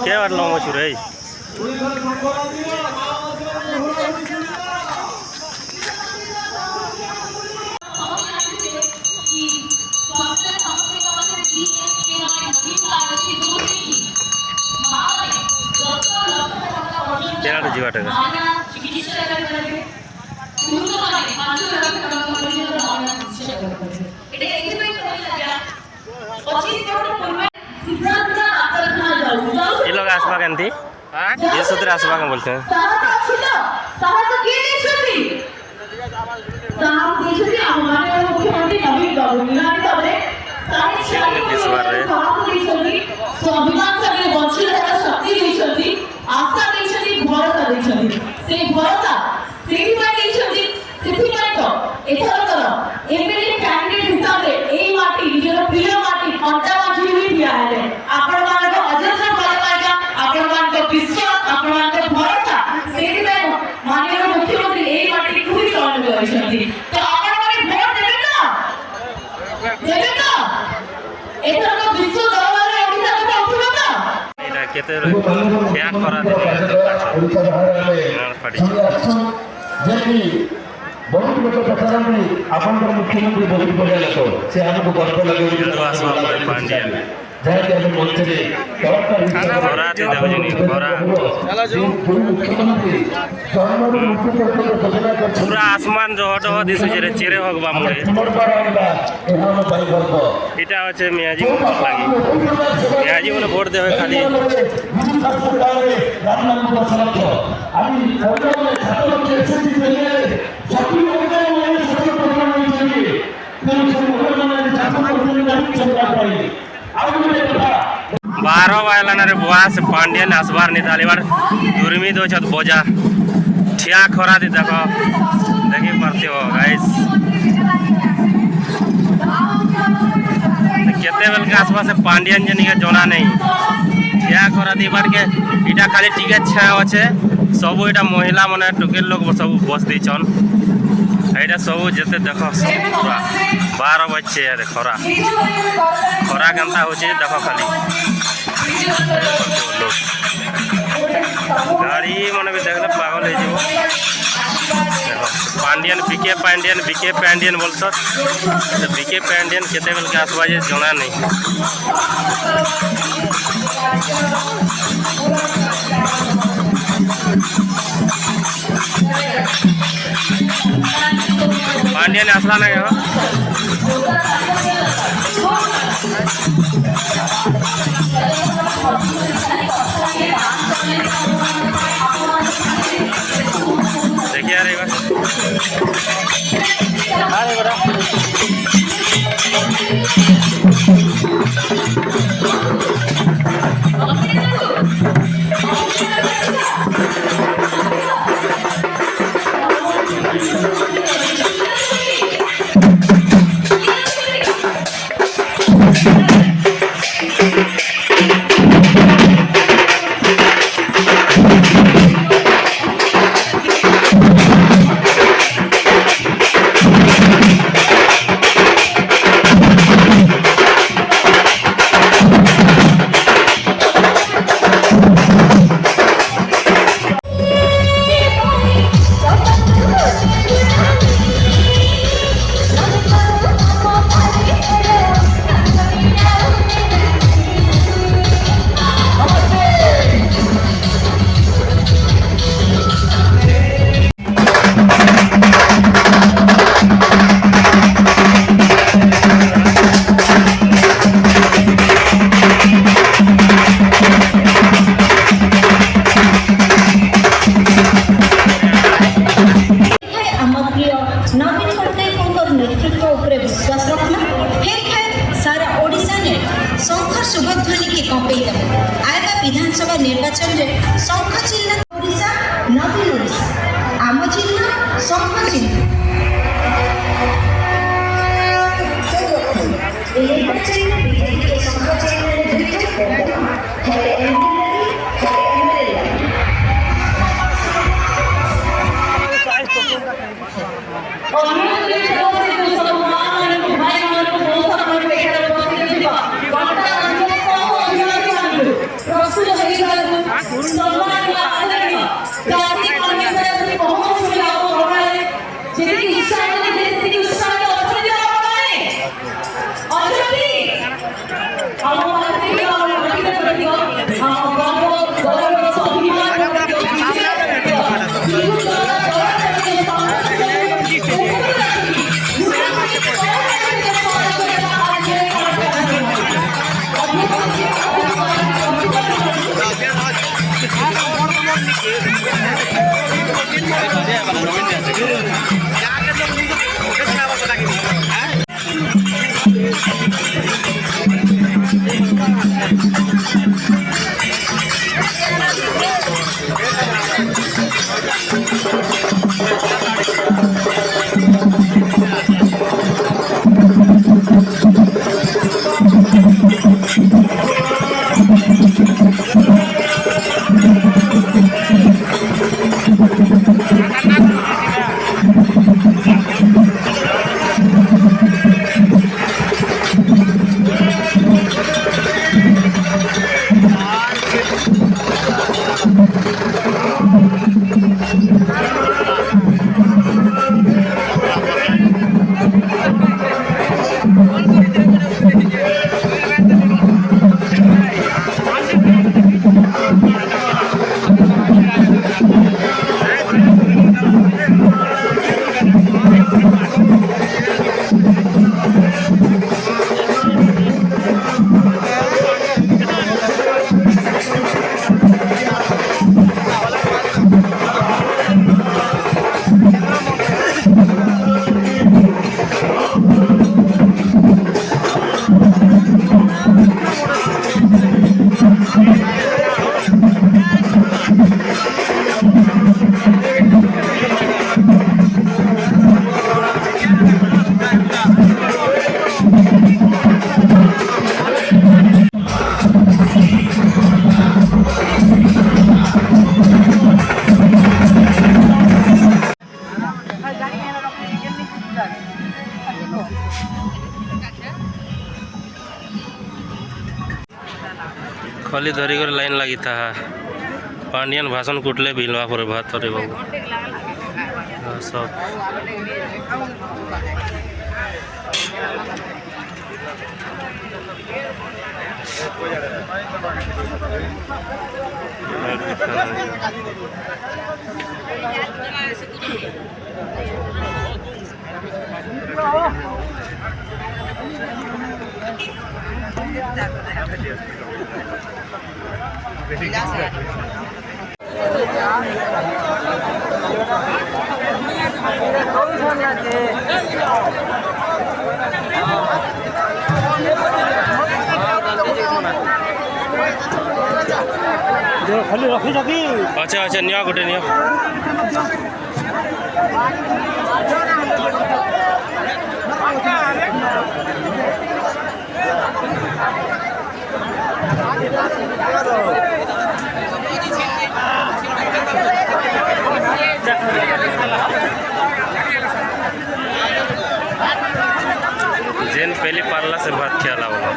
क्या बात लंबा छुर है क्या जीवाट है ये लोग आसपा केंती ये सूत्र आसपा क्या बोलते हैं केते क्या करा दे बहुत लोग पचारती आपण मुख्यमंत्री बहुत बढ़िया लोक से हमको गर्व लगे पांड्या जहाँ मंच पूरा आसमान जह जह दिशुचे चेरे भगवा मुड़े इटा हे मियाजी लगे मियाजी बोले भोट देवे खाली बारह बाजला रे बुआ से पांड्या आसबार निकाली बार दुर्मी दो छत बोझा ठिया खरा दी देखो देखी पारती हो गाइस केते बेल के आसपास से पांड्यन जनी के जोना नहीं ठिया खरा दी बार के इटा खाली टिकट छे अच्छे सब इटा महिला माने टुकेल लोग सब बस दी छन एटा सब जते देखो पूरा 12 बजे खरा खरा केनता होचे देखो खाली गाड़ी मन भी देखले पागल हो जीवो देखो पांड्यन बीके पांड्यन बोलस तो बीके पांड्यन केते बेल के आसबा जे जना नहीं पांड्यन आसला नहीं हो देखिए यार विधानसभा निर्वाचन में शंख चिन्ह ओडिशा नवीन ओडिशा आम चिन्ह शंख चिन्ह और खाली धरी कर लाइन लगी था पांडियन भाषण कुटले भिलवा पर भात रे बाबू सब अच्छा अच्छा निया गोटे निया जेन पहली पार्ला से भात खेला वाला